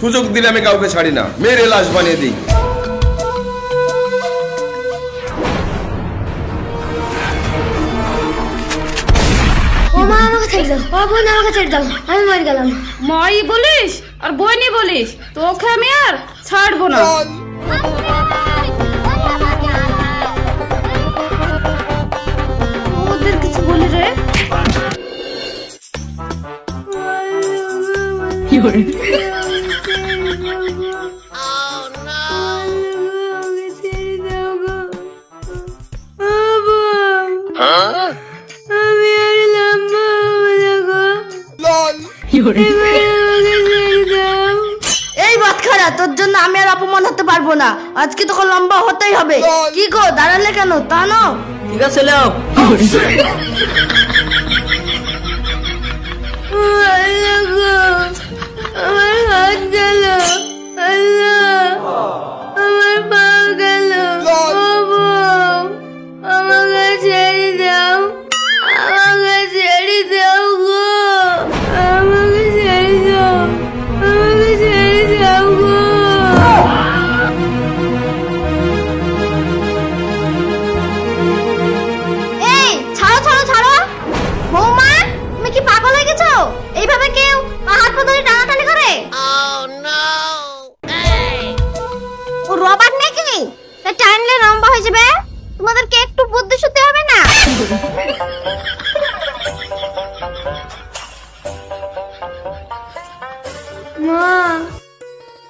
সুযোগ দিলে আমি কাউকে ছাড়ি না, মেরে লাশ বানিয়ে দিই। ও মা আমাকে ছেড়ে দাও, ও বোন আমাকে ছেড়ে দাও, আমি মরে গেলাম। মাই বলিস আর বইনি বলিস, তোকে আমি আর ছাড়বো না। ওদের কিছু বলি রে। এই বাটখারা, তোর জন্য আমি আর অপমান হতে পারবো না। আজকে তোকে লম্বা হতেই হবে। কি গো দাঁড়ালে কেন? তা না ঠিক আছে লেও। আমার হাত গেল, আল্লাহ আমার পা গেল। আমাকে ছেড়ে দাও, আমাকে ছেড়ে দাও গো, আমাকে ছেড়ে দাও, আমাকে ছেড়ে দাও গো। এই ছাড়ো ছাড়ো ছাড়ো। বৌমা তুমি কি পাগল হয়ে গেছো? এইভাবে কেউ হাত পা ধরে টানাটানি করে? ও রবার্ট নাকি? তা টানলে লম্বা হয়ে যাবে। তোমাদেরকে একটু বুদ্ধি শুদ্ধি হবে না? মা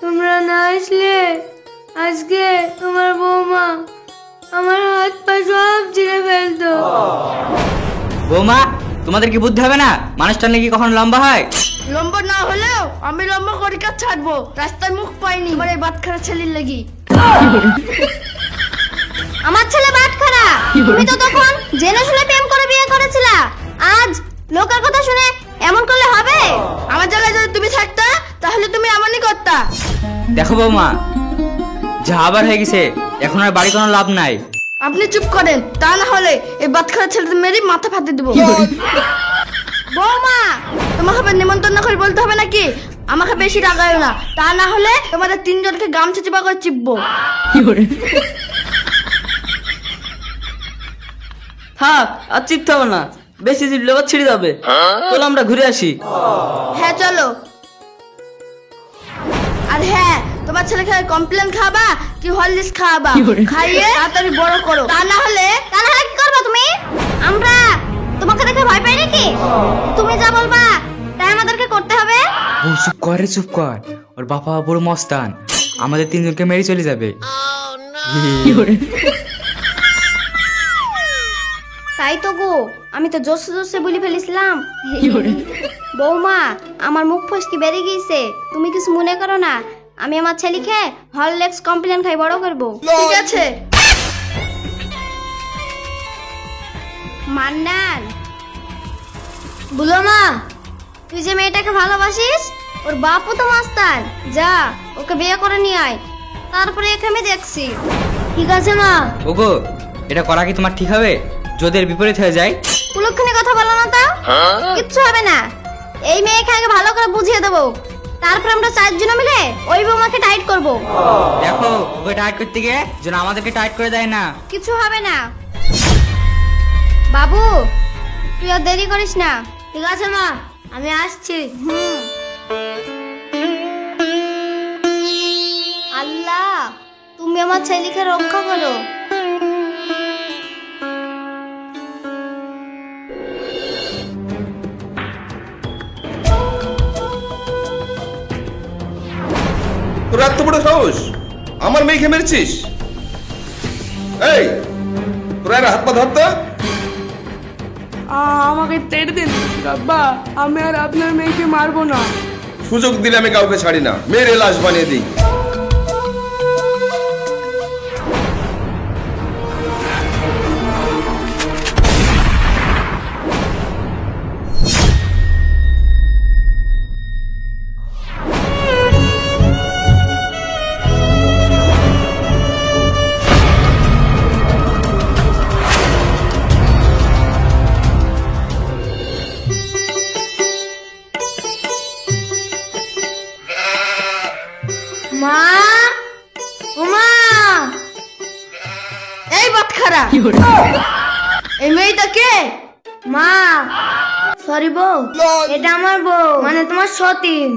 তোমরা না আসলে আজকে তোমার বৌমা আমার হাত পা সব ছিঁড়ে ফেলতো। বৌমা তোমাদের কি বুদ্ধি হবে না? মানুষটা নাকি কখন লম্বা হয়? লম্বা না হলেও আমি লম্বা করে কাজ ছাড়বো। রাস্তায় মুখ পাইনি আমার এই বাটখারা ছেলের লাগি। আমার ছেলে বাটখারা, তুমি তো তখন জেনে শুনে প্রেম করে বিয়ে করেছিলা। আজ লোকের কথা শুনে এমন করলে হবে? আমার জায়গায় যদি তুমি থাকতা তাহলে তুমি এমনই করতা। দেখো বৌমা, যা আবার হয়ে গেছে, এখন আর বাড়ি কোনো লাভ নাই। আপনি চুপ করেন, তা না হলে এই বাটখারা ছেলেদের মেরে মাথা ফাটিয়ে দেবো। বৌমা তোমাকে আবার নিমন্ত্রণ করে বলতে হবে নাকি? আমাকে বেশি রাগায়ও না, তা না হলে তোমাদের তিনজনকে গামছা চিপা করে চিপবো। থাক আর চিপতে হবে না, বেশি চিপলে আবার ছিঁড়ে যাবে। চলো আমরা ঘুরে আসি। হ্যাঁ চলো। আর হ্যাঁ, তোমার ছেলেকে কমপ্লেন খাবা কি হরলিক্স খাওয়াবা? খাইয়ে তাড়াতাড়ি বড় করো, তা না হলে কি করবে তুমি? আমরা তোমাকে দেখে ভয় পাই নাকি? তুমি যা বলবা তাই আমাদেরকে করতে হবে। ও চুপ কর রে, চুপ কর। ওর বাবা বড় মস্তান, আমাদের তিনজনকে মেরে চলে যাবে। তাই তো গো, আমি তো জোসে জোসে বলে ফেলেছিলাম। বৌমা আমার মুখ ফসকি বেরিয়ে গিয়েছে, তুমি কিছু মনে করো না। আমি আমার ছেলেকে হরলিক্স কমপ্লেন খাই বড় করব। ঠিক আছে। মান্নান বলো মা, তুই যে মেয়েটাকে ভালোবাসিস ওর বাপও তো মাস্তান। যা ওকে বিয়ে করে নিয়ে আয়, তারপরে একে আমি দেখছি। ঠিক আছে মা। ওগো, এটা করা কি তোমার ঠিক হবে? যদি এর বিপরীত হয়ে যায়? কুলক্ষণে কথা বলো না তো, কিচ্ছু হবে না। এই মেয়েকে আগে ভালো করে বুঝিয়ে দেবো, তারপর আমরা চারজন মিলে ওই বৌমাকে টাইট করব। দেখো ওকে টাইট করতে গিয়ে যেন আমাদেরকে টাইট করে দেয় না। কিছু হবে না বাবু, তুই আর দেরি করিস না। ঠিক আছে মা, আমি আসছি। আল্লাহ তুমি আমার ছেলেকে রক্ষা করো। তোর এত বড় সাহস, আমার মেয়েকে মেরেছিস? এই তোর আর হাত পা ধরতো? আমাকে ছেড়ে দিন আব্বা, আমি আর আপনার মেয়েকে মারবো না। সুযোগ দিলে আমি কাউকে ছাড়ি না, মেরে লাশ বানিয়ে দিই। বাটখারা। এই মেয়েটা কে? মা, সরি বউ, এটা আমার বউ, মানে তোমার সতীন।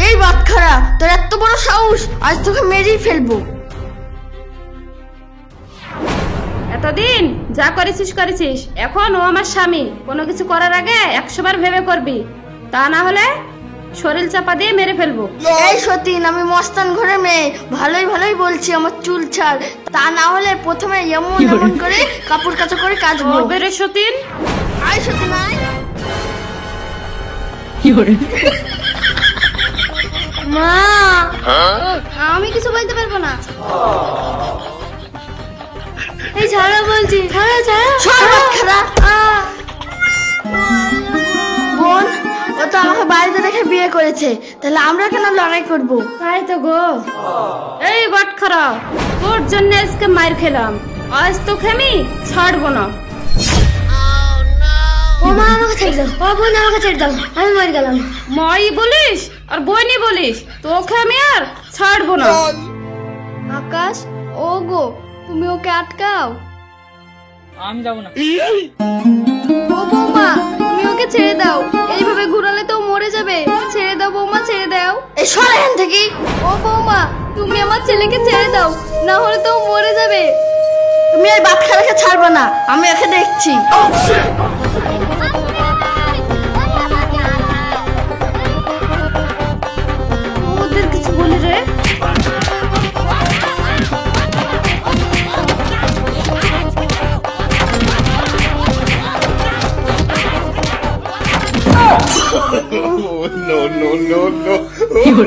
এই বাটখারা, তোর এত বড় সাহস, আজ তোকে মেরেই ফেলবো। এতদিন যা করেছিস করেছিস, এখন ও আমার স্বামী, কোনো কিছু করার আগে 100 বার ভেবে করবি, তা না হলে শরীর চাপা দিয়ে মেরে ফেলবো। এই সতীন, আমি মস্তান ঘরের মেয়ে, ভালোই ভালোই বলছি, আমার চুল ছাড়, তা না হলে প্রথমে এমন এমন করে কাপড় কাচা করে কাচবো। বেরে সতীন, আয় সতীন আয়। মা, আমি কিছু বলতে পারবো না। এই ছাড়া বলছি, ছাড়া ছাড়া। বোন, ও তো আমাকে বাড়িতে রেখে বিয়ে করেছে, তাহলে আমরা কেন লড়াই করবো? তাই তো গো। এই বাটখারা, তোর জন্য আজকে মার খেলাম, আজ তোকে আমি ছাড়বো না। ও মা, আমাকে ছেড়ে দাও, ও বোন আমাকে ছেড়ে দাও, আমি মরে গেলাম। মাই বলিস আর বইনি বলিস, তোকে আমি আর ছাড়বো না। আকাশ, ও গো, তুমি ওকে আটকাও। আমি যাবো না। ও বৌমা, তুমি ওকে ছেড়ে দাও, এইভাবে ঘুরালে তো ও মরে যাবে। ছেড়ে দাও বৌমা, ছেড়ে দাও। এই সরে এখান থেকে। ও বৌমা, তুমি আমার ছেলেকে ছেড়ে দাও, না হলে তো ও মরে যাবে। তুমি এই বাচ্চাটাকে ছাড়বে না, আমি ওকে দেখছি। ওদের কিছু বলি রে। Oh, no, no, no, no. Oh,